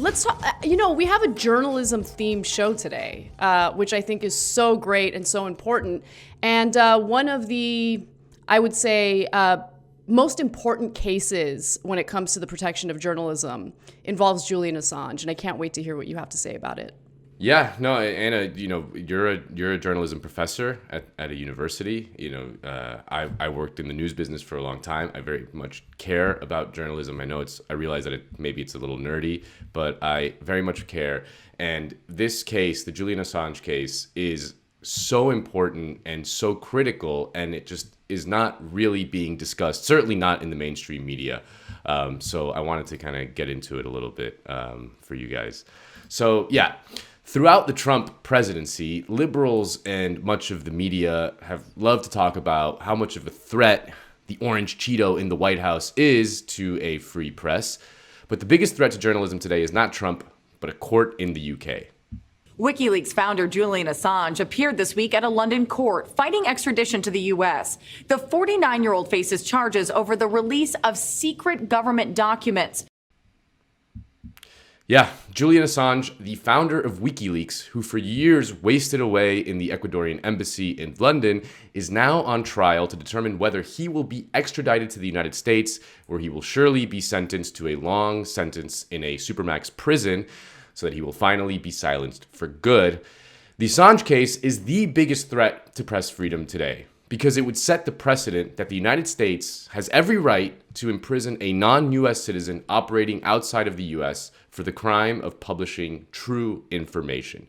let's talk. We have a journalism-themed show today, which I think is so great and so important. And one of the, I would say, most important cases when it comes to the protection of journalism involves Julian Assange, and I can't wait to hear what you have to say about it. Yeah, no, Anna, you're a journalism professor at a university. I worked in the news business for a long time. I very much care about journalism. I realize that maybe it's a little nerdy, but I very much care. And this case, the Julian Assange case, is so important and so critical, and it just is not really being discussed, certainly not in the mainstream media. So I wanted to kind of get into it a little bit for you guys. So yeah. Throughout the Trump presidency, liberals and much of the media have loved to talk about how much of a threat the orange Cheeto in the White House is to a free press. But the biggest threat to journalism today is not Trump, but a court in the UK. Wikileaks founder Julian Assange appeared this week at a London court fighting extradition to the U.S. The 49-year-old faces charges over the release of secret government documents. Yeah, Julian Assange, the founder of Wikileaks, who for years wasted away in the Ecuadorian embassy in London, is now on trial to determine whether he will be extradited to the United States, where he will surely be sentenced to a long sentence in a supermax prison, so that he will finally be silenced for good. The Assange case is the biggest threat to press freedom today, because it would set the precedent that the United States has every right to imprison a non-U.S. citizen operating outside of the U.S. for the crime of publishing true information.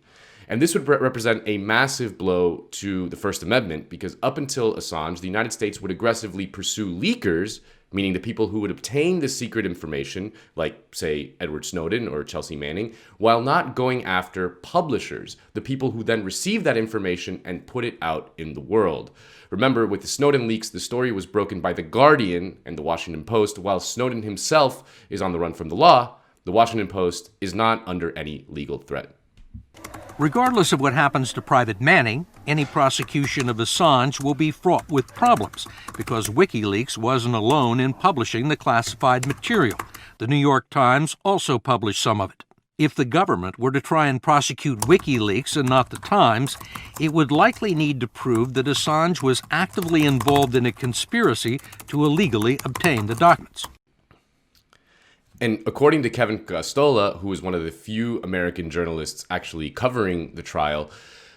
And this would represent a massive blow to the First Amendment, because up until Assange, the United States would aggressively pursue leakers, meaning the people who would obtain the secret information, like, say, Edward Snowden or Chelsea Manning, while not going after publishers, the people who then receive that information and put it out in the world. Remember, with the Snowden leaks, the story was broken by The Guardian and The Washington Post, while Snowden himself is on the run from the law. The Washington Post is not under any legal threat. Regardless of what happens to Private Manning, any prosecution of Assange will be fraught with problems because WikiLeaks wasn't alone in publishing the classified material. The New York Times also published some of it. If the government were to try and prosecute WikiLeaks and not the Times, it would likely need to prove that Assange was actively involved in a conspiracy to illegally obtain the documents. And according to Kevin Costola, who is one of the few American journalists actually covering the trial,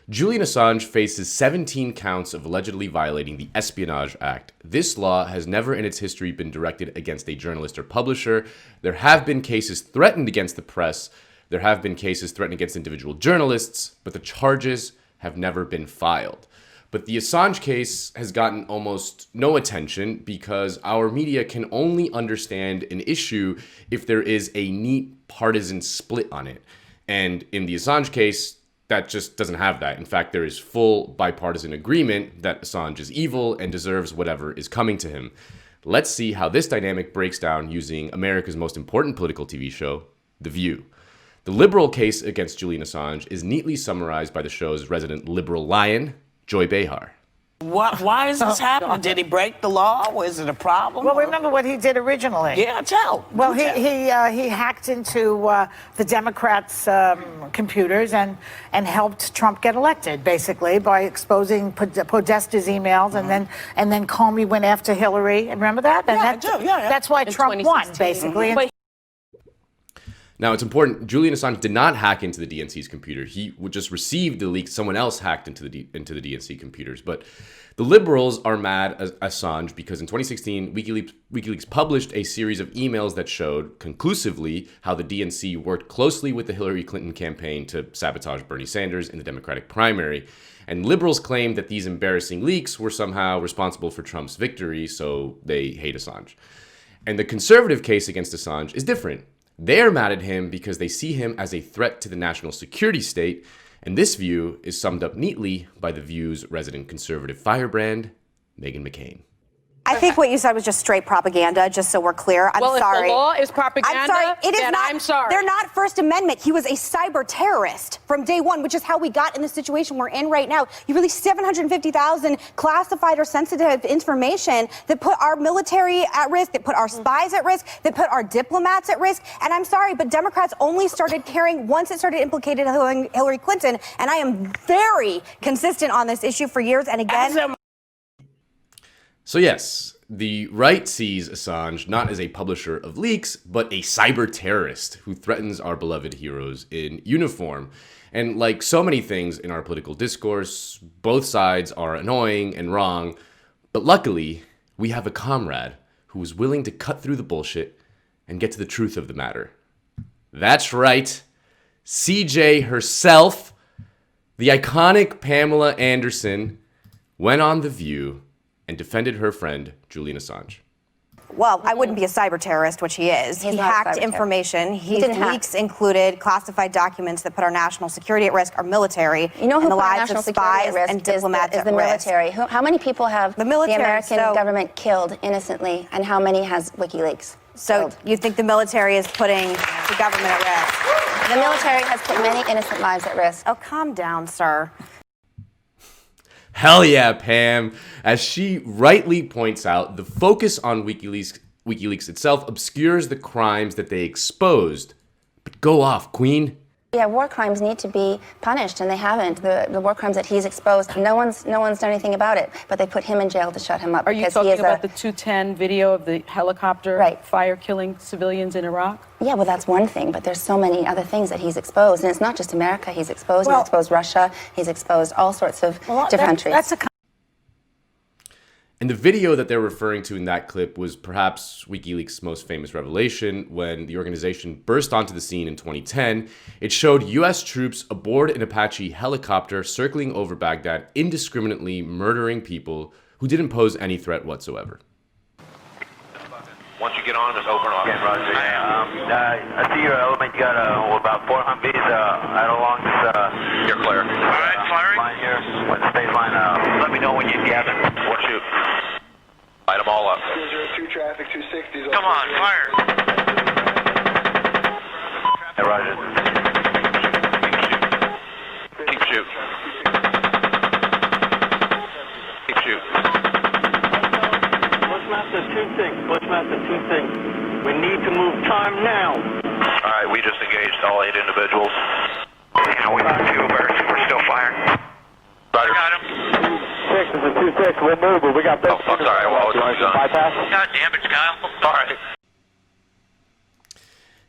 Julian Assange faces 17 counts of allegedly violating the Espionage Act. This law has never in its history been directed against a journalist or publisher. There have been cases threatened against the press. There have been cases threatened against individual journalists, but the charges have never been filed. But the Assange case has gotten almost no attention because our media can only understand an issue if there is a neat partisan split on it. And in the Assange case, that just doesn't have that. In fact, there is full bipartisan agreement that Assange is evil and deserves whatever is coming to him. Let's see how this dynamic breaks down using America's most important political TV show, The View. The liberal case against Julian Assange is neatly summarized by the show's resident liberal lion, Joy Behar. Why is this happening? Did he break the law? Was it a problem? Well, remember what he did originally. Yeah, tell. Well, he hacked into the Democrats' computers and helped Trump get elected, basically, by exposing Podesta's emails, and then Comey went after Hillary. Remember that? And I do. Yeah. That's why Trump won, basically. Now, it's important, Julian Assange did not hack into the DNC's computer. He would just receive the leak. Someone else hacked into the DNC computers. But the liberals are mad at Assange because in 2016, WikiLeaks published a series of emails that showed conclusively how the DNC worked closely with the Hillary Clinton campaign to sabotage Bernie Sanders in the Democratic primary. And liberals claimed that these embarrassing leaks were somehow responsible for Trump's victory, so they hate Assange. And the conservative case against Assange is different. They're mad at him because they see him as a threat to the national security state, and this view is summed up neatly by The View's resident conservative firebrand, Meghan McCain. I think what you said was just straight propaganda, just so we're clear. I'm sorry. If the law is propaganda, I'm sorry. It is then not. I'm sorry. They're not First Amendment. He was a cyber terrorist from day one, which is how we got in the situation we're in right now. You released 750,000 classified or sensitive information that put our military at risk, that put our spies at risk, that put our diplomats at risk. And I'm sorry, but Democrats only started caring once it started implicating Hillary Clinton. And I am very consistent on this issue for years. And again, So yes, the right sees Assange not as a publisher of leaks, but a cyber terrorist who threatens our beloved heroes in uniform. And like so many things in our political discourse, both sides are annoying and wrong. But luckily, we have a comrade who is willing to cut through the bullshit and get to the truth of the matter. That's right, CJ herself, the iconic Pamela Anderson, went on The View and defended her friend, Julian Assange. well, I wouldn't be a cyber terrorist, which he is. He hacked information. His leaks included classified documents that put our national security at risk, our military, you know who and the put our lives national of security spies at risk and diplomats is the military. How many people have the American government killed innocently, and how many has WikiLeaks? So you think the military is putting the government at risk? The military has put many innocent lives at risk. Oh, calm down, sir. Hell yeah, Pam. As she rightly points out, the focus on WikiLeaks itself obscures the crimes that they exposed. But go off, Queen. Yeah, war crimes need to be punished, and they haven't. The war crimes that he's exposed, no one's done anything about it. But they put him in jail to shut him up. Are you talking about the 210 video of the helicopter fire killing civilians in Iraq? Yeah, well, that's one thing, but there's so many other things that he's exposed. And it's not just America he's exposed. He's exposed Russia. He's exposed all sorts of different countries. And the video that they're referring to in that clip was perhaps WikiLeaks' most famous revelation when the organization burst onto the scene in 2010. It showed U.S. troops aboard an Apache helicopter circling over Baghdad, indiscriminately murdering people who didn't pose any threat whatsoever. Once you get on, just open off. Yeah, Roger. I see your element. You got about 4 Humvees out along this. You're clear. All right, firing. Line here. When the state line. Let me know when you gather. What shoot? Light them all up. 202 traffic, 260. Come on, fire. Hey, Roger. Keep shoot. Keep shoot. Bushmaster 2-6. Bushmaster 2-6. We need to move time now. All right, we just engaged all 8 individuals. Yeah, we got 2 birds. We're still firing. Roger. Got him. 6 is a 2-6. We'll move, but we got this. Oh, I'm sorry. Well, bypass. God damn it, Kyle. All right.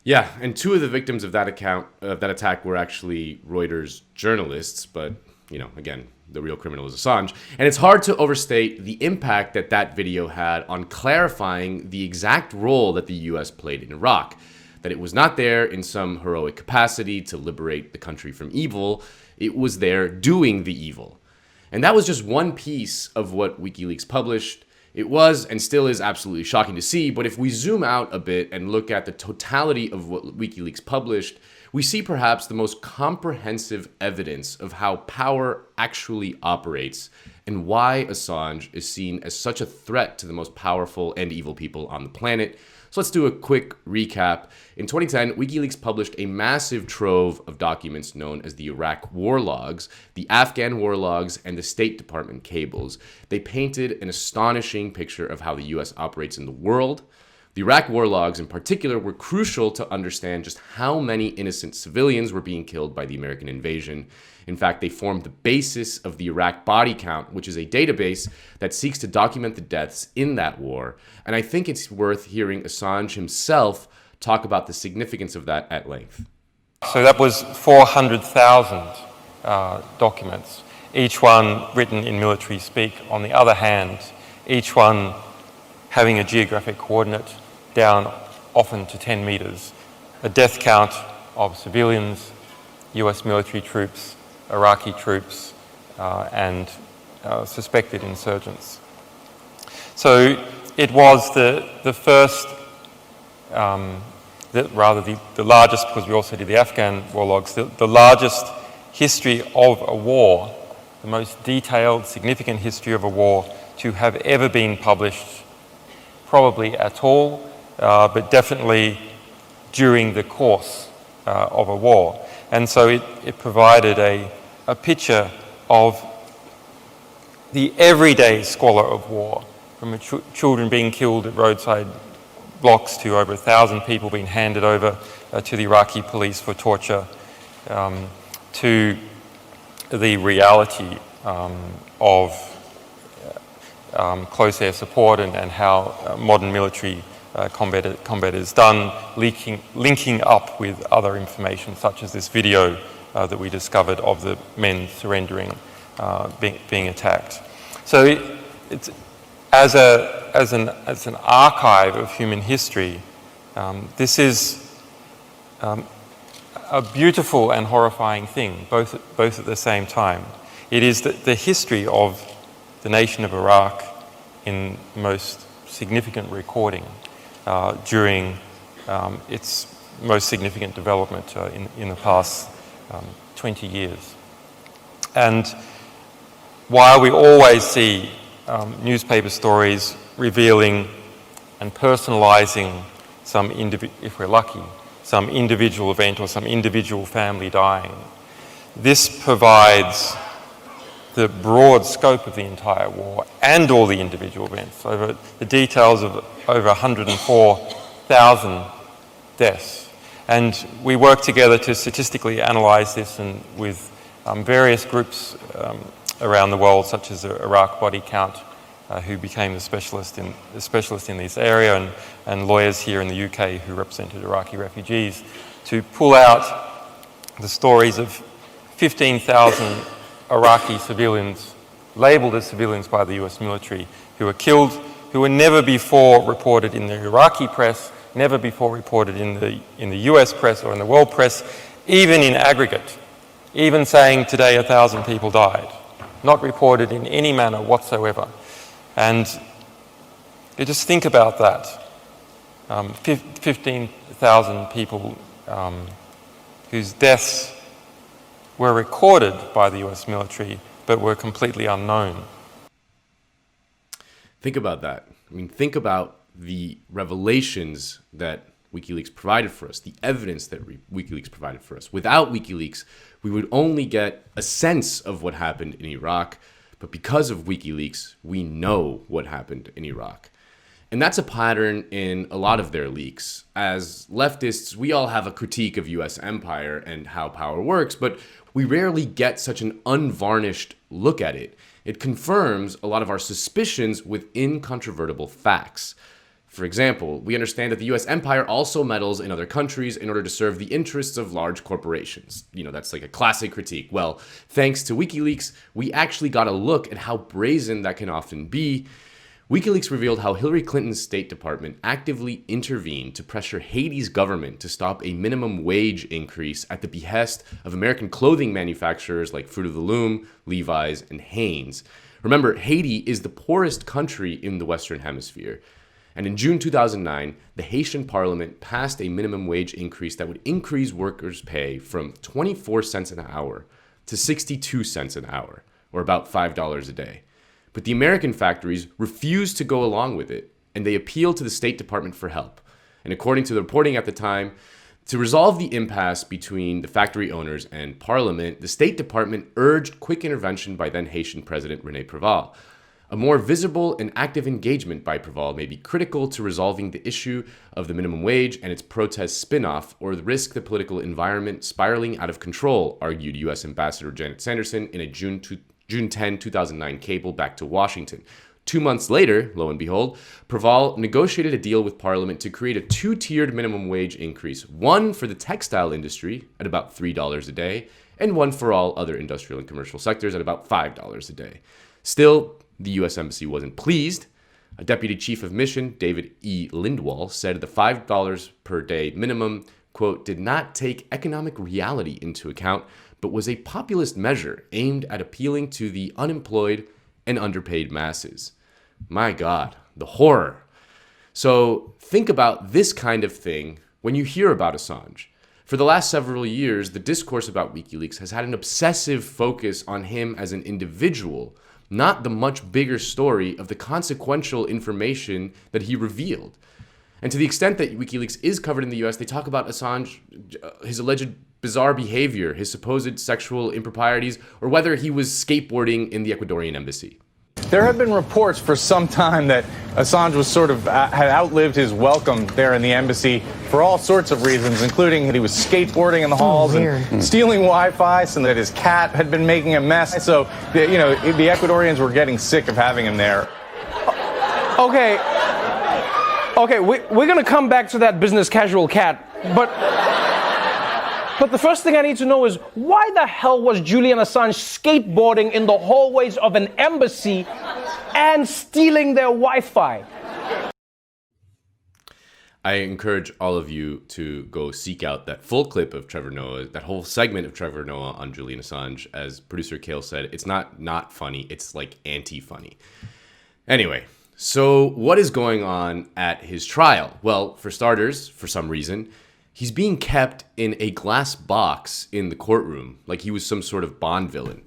Yeah, and 2 of the victims of that attack were actually Reuters journalists, but, you know, again, the real criminal is Assange. And it's hard to overstate the impact that that video had on clarifying the exact role that the U.S. played in Iraq. That it was not there in some heroic capacity to liberate the country from evil. It was there doing the evil. And that was just one piece of what WikiLeaks published. It was and still is absolutely shocking to see, but if we zoom out a bit and look at the totality of what WikiLeaks published, we see perhaps the most comprehensive evidence of how power actually operates and why Assange is seen as such a threat to the most powerful and evil people on the planet. So let's do a quick recap. In 2010, WikiLeaks published a massive trove of documents known as the Iraq War Logs, the Afghan War Logs, and the State Department cables. They painted an astonishing picture of how the US operates in the world. The Iraq War Logs in particular were crucial to understand just how many innocent civilians were being killed by the American invasion. In fact, they formed the basis of the Iraq Body Count, which is a database that seeks to document the deaths in that war. And I think it's worth hearing Assange himself talk about the significance of that at length. So that was 400,000 documents, each one written in military speak. On the other hand, each one having a geographic coordinate down often to 10 meters, a death count of civilians, US military troops, Iraqi troops, and suspected insurgents. So it was the first, the largest, because we also did the Afghan war logs, the largest history of a war, the most detailed, significant history of a war to have ever been published probably at all, but definitely during the course of a war. And so it provided a picture of the everyday squalor of war, from children being killed at roadside blocks to over 1,000 people being handed over to the Iraqi police for torture, to the reality of close air support and how modern military combat is done, linking up with other information such as this video that we discovered of the men surrendering, being attacked. So it's as an archive of human history, this is a beautiful and horrifying thing, both at the same time. It is the history of the nation of Iraq in most significant recording during its most significant development in the past 20 years. And while we always see newspaper stories revealing and personalizing some, if we're lucky, some individual event or some individual family dying, this provides the broad scope of the entire war and all the individual events, over the details of over 104,000 deaths. And we work together to statistically analyze this, and with various groups around the world, such as Iraq Body Count, who became the specialist in this area, and lawyers here in the UK who represented Iraqi refugees, to pull out the stories of 15,000 Iraqi civilians, labelled as civilians by the US military, who were killed, who were never before reported in the Iraqi press, never before reported in the US press or in the world press, even in aggregate, even saying today 1,000 people died, not reported in any manner whatsoever. And you just think about that. 15,000 people whose deaths were recorded by the US military, but were completely unknown. Think about that. I mean, think about the revelations that WikiLeaks provided for us, the evidence that WikiLeaks provided for us. Without WikiLeaks, we would only get a sense of what happened in Iraq, but because of WikiLeaks, we know what happened in Iraq. And that's a pattern in a lot of their leaks. As leftists, we all have a critique of US empire and how power works, but we rarely get such an unvarnished look at it. It confirms a lot of our suspicions with incontrovertible facts. For example, we understand that the US empire also meddles in other countries in order to serve the interests of large corporations. You know, that's like a classic critique. Well, thanks to WikiLeaks, we actually got a look at how brazen that can often be. WikiLeaks revealed how Hillary Clinton's State Department actively intervened to pressure Haiti's government to stop a minimum wage increase at the behest of American clothing manufacturers like Fruit of the Loom, Levi's, and Hanes. Remember, Haiti is the poorest country in the Western Hemisphere. And in June 2009, the Haitian parliament passed a minimum wage increase that would increase workers' pay from 24 cents an hour to 62 cents an hour, or about $5 a day. But the American factories refused to go along with it, and they appealed to the State Department for help. And according to the reporting at the time, to resolve the impasse between the factory owners and Parliament, the State Department urged quick intervention by then Haitian President René Préval. A more visible and active engagement by Préval may be critical to resolving the issue of the minimum wage and its protest spin-off, or the risk the political environment spiraling out of control, argued U.S. Ambassador Janet Sanderson in a June 10, 2009 cable back to Washington. 2 months later, lo and behold, Préval negotiated a deal with Parliament to create a two-tiered minimum wage increase, one for the textile industry at about $3 a day, and one for all other industrial and commercial sectors at about $5 a day. Still, the U.S. Embassy wasn't pleased. A deputy chief of mission, David E. Lindwall, said the $5 per day minimum, quote, did not take economic reality into account, but was a populist measure aimed at appealing to the unemployed and underpaid masses. My God, the horror. So think about this kind of thing when you hear about Assange. For the last several years, the discourse about WikiLeaks has had an obsessive focus on him as an individual, not the much bigger story of the consequential information that he revealed. And to the extent that WikiLeaks is covered in the US, they talk about Assange, his alleged bizarre behavior, his supposed sexual improprieties, or whether he was skateboarding in the Ecuadorian embassy. There have been reports for some time that Assange was had outlived his welcome there in the embassy for all sorts of reasons, including that he was skateboarding in the halls and stealing Wi-Fi, and that his cat had been making a mess. So, the Ecuadorians were getting sick of having him there. Okay, we're going to come back to that business casual cat, but the first thing I need to know is, why the hell was Julian Assange skateboarding in the hallways of an embassy and stealing their Wi-Fi? I encourage all of you to go seek out that full clip of Trevor Noah, that whole segment of Trevor Noah on Julian Assange. As producer Kale said, it's not funny, it's like anti-funny. Anyway, so what is going on at his trial? Well, for starters, for some reason, he's being kept in a glass box in the courtroom, like he was some sort of Bond villain.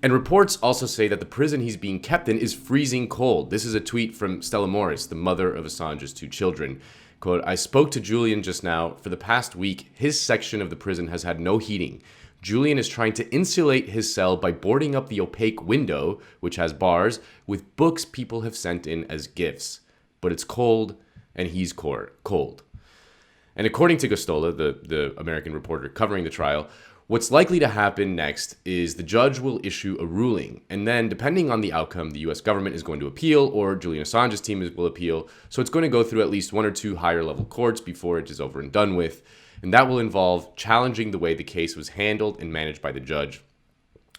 And reports also say that the prison he's being kept in is freezing cold. This is a tweet from Stella Morris, the mother of Assange's 2 children. Quote, "I spoke to Julian just now. For the past week, his section of the prison has had no heating. Julian is trying to insulate his cell by boarding up the opaque window, which has bars, with books people have sent in as gifts. But it's cold, and he's cold." And according to Gostola, the American reporter covering the trial, what's likely to happen next is the judge will issue a ruling. And then, depending on the outcome, the US government is going to appeal, or Julian Assange's team will appeal. So it's going to go through at least 1 or 2 higher level courts before it is over and done with. And that will involve challenging the way the case was handled and managed by the judge.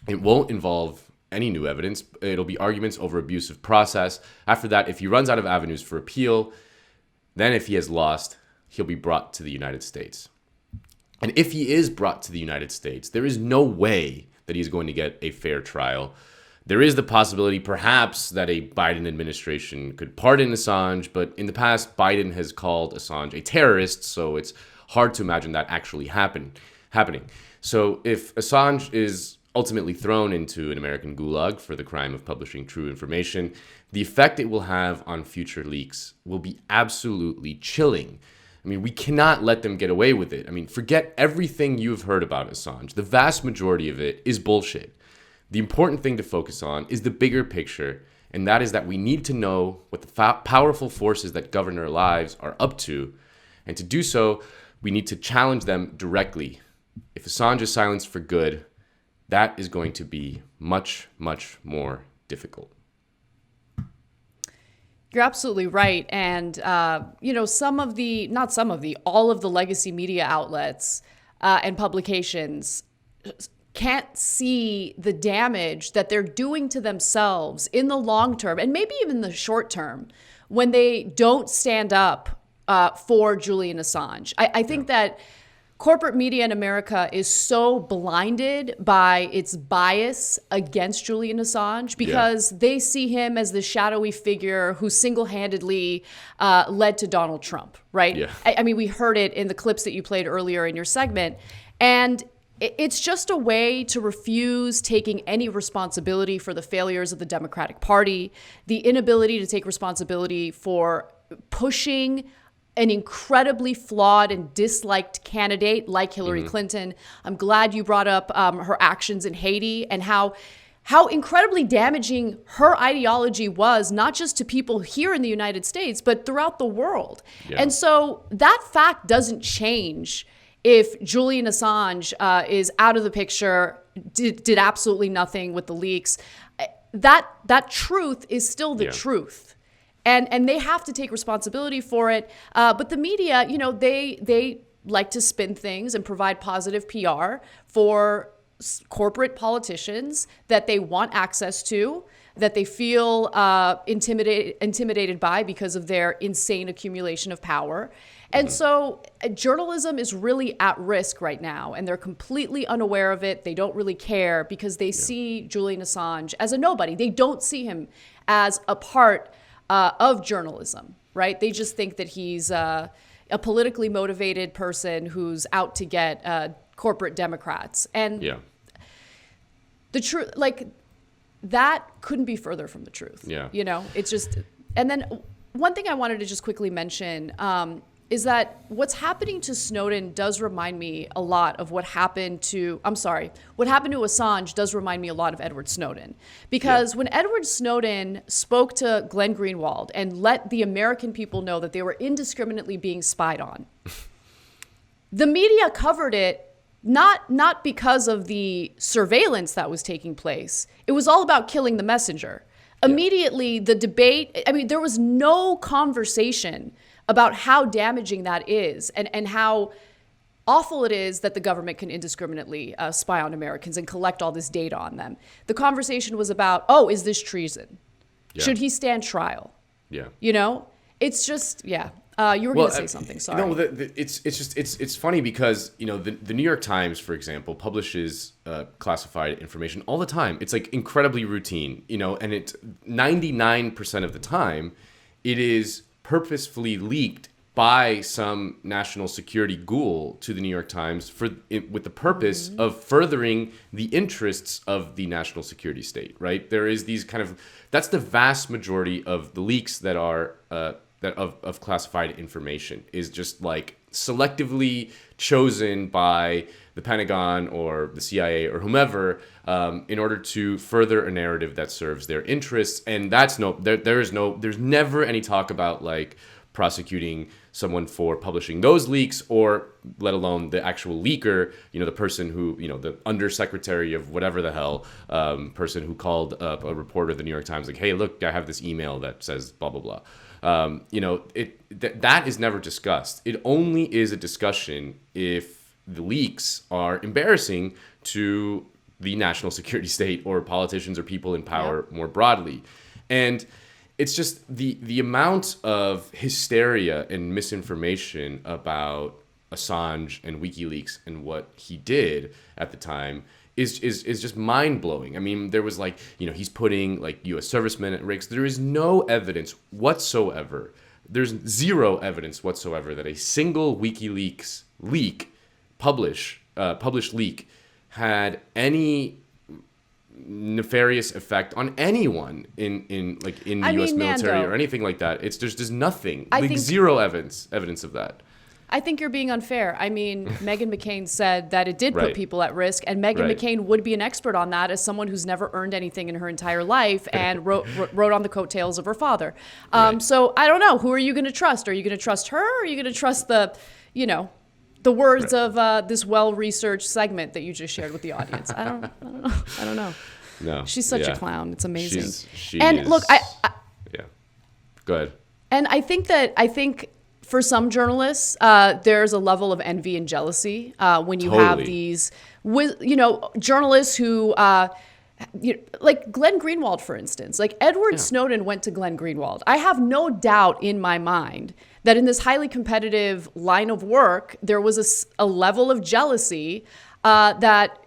It won't involve any new evidence. It'll be arguments over abuse of process. After that, if he runs out of avenues for appeal, then if he has lost, he'll be brought to the United States. And if he is brought to the United States, there is no way that he's going to get a fair trial. There is the possibility, perhaps, that a Biden administration could pardon Assange, but in the past, Biden has called Assange a terrorist, so it's hard to imagine that actually happening. So if Assange is ultimately thrown into an American gulag for the crime of publishing true information, the effect it will have on future leaks will be absolutely chilling. I mean, we cannot let them get away with it. I mean, forget everything you've heard about Assange. The vast majority of it is bullshit. The important thing to focus on is the bigger picture, and that is that we need to know what the powerful forces that govern our lives are up to, and to do so, we need to challenge them directly. If Assange is silenced for good, that is going to be much, much more difficult. You're absolutely right. And, all of the legacy media outlets and publications can't see the damage that they're doing to themselves in the long term, and maybe even the short term, when they don't stand up for Julian Assange. I think that corporate media in America is so blinded by its bias against Julian Assange because they see him as the shadowy figure who single-handedly led to Donald Trump, right? Yeah. I mean, we heard it in the clips that you played earlier in your segment. And it's just a way to refuse taking any responsibility for the failures of the Democratic Party, the inability to take responsibility for pushing an incredibly flawed and disliked candidate like Hillary Clinton. I'm glad you brought up her actions in Haiti and how incredibly damaging her ideology was, not just to people here in the United States, but throughout the world. Yeah. And so that fact doesn't change if Julian Assange is out of the picture, did absolutely nothing with the leaks. That truth is still the truth. And they have to take responsibility for it. But the media, they like to spin things and provide positive PR for corporate politicians that they want access to, that they feel intimidated by because of their insane accumulation of power. And so journalism is really at risk right now, and they're completely unaware of it. They don't really care because they see Julian Assange as a nobody. They don't see him as a part of journalism, right? They just think that he's a politically motivated person who's out to get corporate Democrats. And the truth, that couldn't be further from the truth. Yeah. You know, it's just, and then one thing I wanted to just quickly mention is that what's happening to Snowden does remind me a lot of what happened to Assange does remind me a lot of Edward Snowden. Because when Edward Snowden spoke to Glenn Greenwald and let the American people know that they were indiscriminately being spied on, the media covered it not because of the surveillance that was taking place. It was all about killing the messenger. Immediately, the debate, I mean, there was no conversation about how damaging that is and how awful it is that the government can indiscriminately spy on Americans and collect all this data on them. The conversation was about, oh, is this treason? Yeah. Should he stand trial? Yeah. You know, it's just, yeah. You were going to say something, sorry. No, it's funny because, you know, the New York Times, for example, publishes classified information all the time. It's like incredibly routine, you know, and it's 99% of the time it is purposefully leaked by some national security ghoul to the New York Times with the purpose of furthering the interests of the national security state, right? There is these kind of, that's the vast majority of the leaks that are of classified information is just like selectively chosen by the Pentagon or the CIA or whomever in order to further a narrative that serves their interests. And that's there's never any talk about like prosecuting someone for publishing those leaks, or let alone the actual leaker, you know, the person who, you know, the undersecretary of whatever the hell person who called up a reporter at the New York Times like, hey, look, I have this email that says blah, blah, blah. You know, that is never discussed. It only is a discussion if the leaks are embarrassing to the national security state or politicians or people in power more broadly. And it's just the amount of hysteria and misinformation about Assange and WikiLeaks and what he did at the time is just mind-blowing. I mean, there was like, you know, he's putting like U.S. servicemen at risk. There is no evidence whatsoever. There's zero evidence whatsoever that a single WikiLeaks leak, published leak, had any nefarious effect on anyone in the U.S. military Nando, or anything like that. It's just nothing. I Like think zero evidence of that. I think you're being unfair. I mean, Meghan McCain said that it did put Right. people at risk, and Meghan Right. McCain would be an expert on that as someone who's never earned anything in her entire life and wrote on the coattails of her father. Right. So I don't know. Who are you going to trust? Are you going to trust her, or are you going to trust the words of this well-researched segment that you just shared with the audience? I don't know. I don't know. No. She's such yeah. a clown. It's amazing. She and is, look, yeah. Go ahead. And I think for some journalists, there's a level of envy and jealousy when you have these, journalists who, like Glenn Greenwald, for instance. Like Edward Snowden went to Glenn Greenwald. I have no doubt in my mind that in this highly competitive line of work, there was a level of jealousy that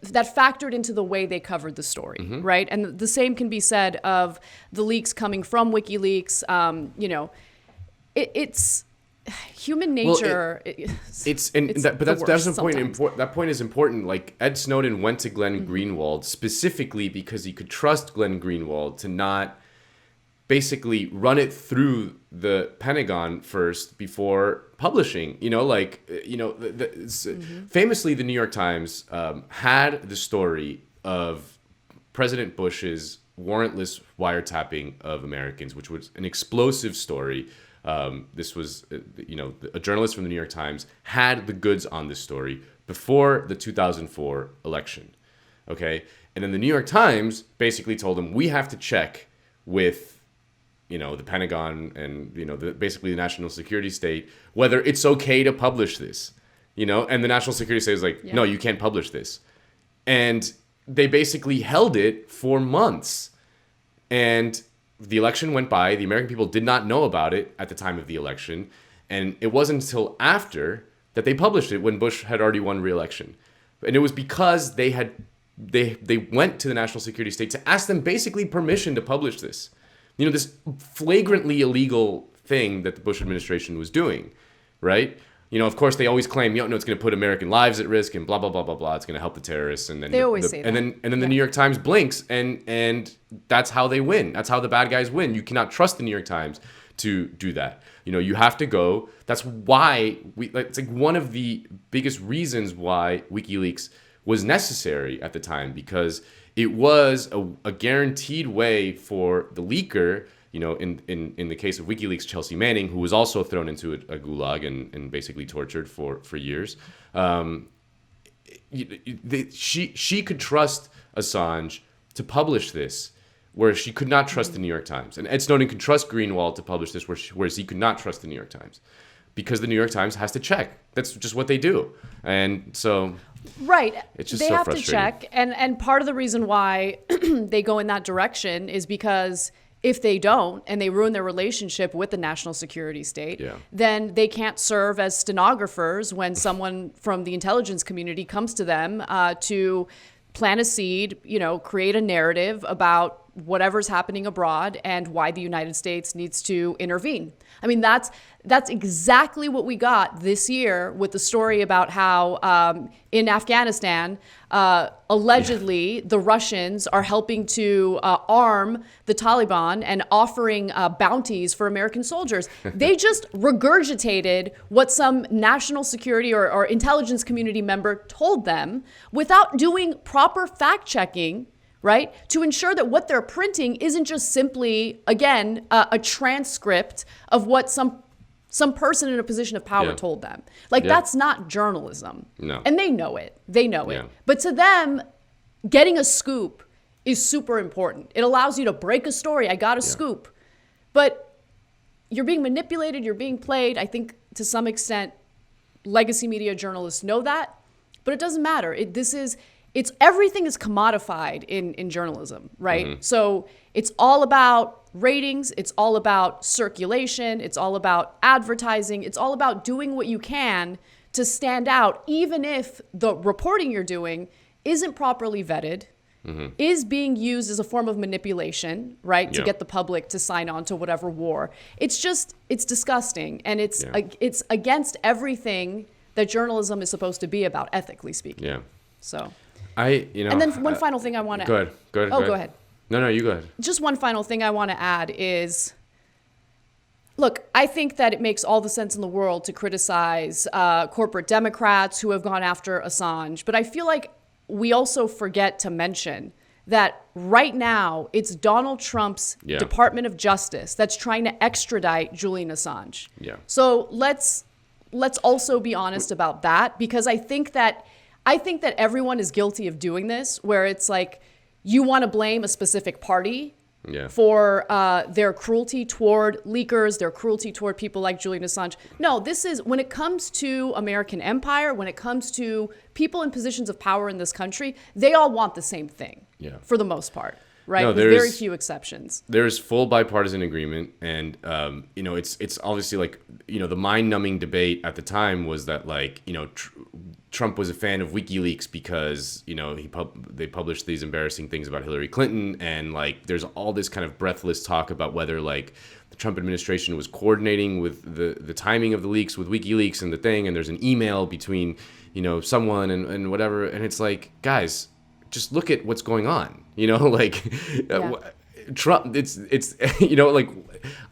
factored into the way they covered the story, right? And the same can be said of the leaks coming from WikiLeaks. It's human nature. That point is important. Like Ed Snowden went to Glenn Greenwald specifically because he could trust Glenn Greenwald to not basically run it through the Pentagon first before publishing. Famously, the New York Times had the story of President Bush's warrantless wiretapping of Americans, which was an explosive story. This was, a journalist from the New York Times had the goods on this story before the 2004 election. Okay. And then the New York Times basically told him, we have to check with, the Pentagon and, basically the national security state, whether it's okay to publish this, and the national security state is like, no, you can't publish this. And they basically held it for months. And the election went by. The American people did not know about it at the time of the election. And it wasn't until after that they published it, when Bush had already won re-election. And it was because they went to the national security state to ask them basically permission to publish this. This flagrantly illegal thing that the Bush administration was doing, right? of course they always claim, no, it's going to put American lives at risk and blah blah blah blah blah. It's going to help the terrorists, and then they always say that. And then the New York Times blinks, and that's how they win. That's how the bad guys win. You cannot trust the New York Times to do that. You have to go. That's why it's like one of the biggest reasons why WikiLeaks was necessary at the time, because it was a guaranteed way for the leaker, in the case of WikiLeaks, Chelsea Manning, who was also thrown into a gulag and basically tortured for years. She could trust Assange to publish this, where she could not trust the New York Times. And Ed Snowden could trust Greenwald to publish this, whereas he could not trust the New York Times, because the New York Times has to check. That's just what they do. And so... Right. It's just they so have to frustrating. check. And part of the reason why they go in that direction is because if they don't, and they ruin their relationship with the national security state, then they can't serve as stenographers when someone from the intelligence community comes to them to plant a seed, create a narrative about whatever's happening abroad and why the United States needs to intervene. I mean, that's exactly what we got this year with the story about how in Afghanistan, allegedly the Russians are helping to arm the Taliban and offering bounties for American soldiers. They just regurgitated what some national security or intelligence community member told them without doing proper fact checking, right? To ensure that what they're printing isn't just simply, again, a transcript of what some person in a position of power told them. That's not journalism. No. And they know it. They know it. But to them, getting a scoop is super important. It allows you to break a story. I got a scoop. But you're being manipulated. You're being played. I think to some extent, legacy media journalists know that. But it doesn't matter. Everything is commodified in journalism, right? Mm-hmm. So it's all about ratings. It's all about circulation. It's all about advertising. It's all about doing what you can to stand out, even if the reporting you're doing isn't properly vetted, is being used as a form of manipulation, right? To get the public to sign on to whatever war. It's disgusting. And it's against everything that journalism is supposed to be about, ethically speaking. Yeah. So... And then one final thing I want to... Go ahead. Go ahead. No, you go ahead. Just one final thing I want to add is, look, I think that it makes all the sense in the world to criticize corporate Democrats who have gone after Assange. But I feel like we also forget to mention that right now it's Donald Trump's Department of Justice that's trying to extradite Julian Assange. Yeah. So let's also be honest about that, because I think that everyone is guilty of doing this, where it's like you want to blame a specific party for their cruelty toward leakers, their cruelty toward people like Julian Assange. No, this is, when it comes to American empire, when it comes to people in positions of power in this country, they all want the same thing for the most part. Right, with very few exceptions. There's full bipartisan agreement, and it's obviously like the mind-numbing debate at the time was that Trump was a fan of WikiLeaks because they published these embarrassing things about Hillary Clinton, and there's all this kind of breathless talk about whether the Trump administration was coordinating with the timing of the leaks with WikiLeaks and the thing, and there's an email between someone and whatever, and it's like, guys, just look at what's going on. Trump, it's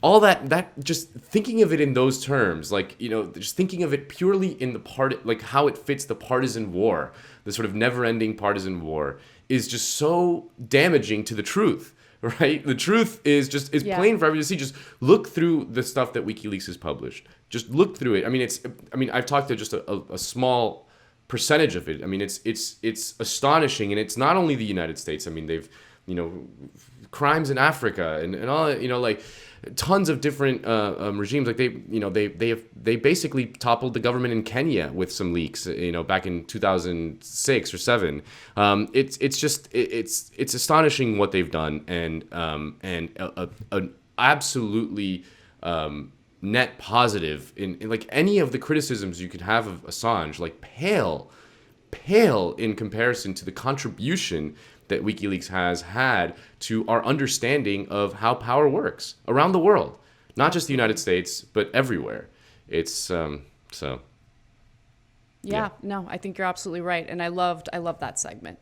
all that, just thinking of it in those terms, just thinking of it purely in the part, how it fits the partisan war, the sort of never-ending partisan war, is just so damaging to the truth, right? The truth is plain for everyone to see. Just look through the stuff that WikiLeaks has published. Just look through it. I've talked to just a small percentage of it. It's astonishing, and it's not only the United States. They've crimes in Africa and all, tons of different regimes. They basically toppled the government in Kenya with some leaks, back in 2006 or 7. It's astonishing what they've done, and an absolutely net positive in any of the criticisms you could have of Assange, pale in comparison to the contribution that WikiLeaks has had to our understanding of how power works around the world, not just the United States, but everywhere. It's so. Yeah, no, I think you're absolutely right. And I loved that segment.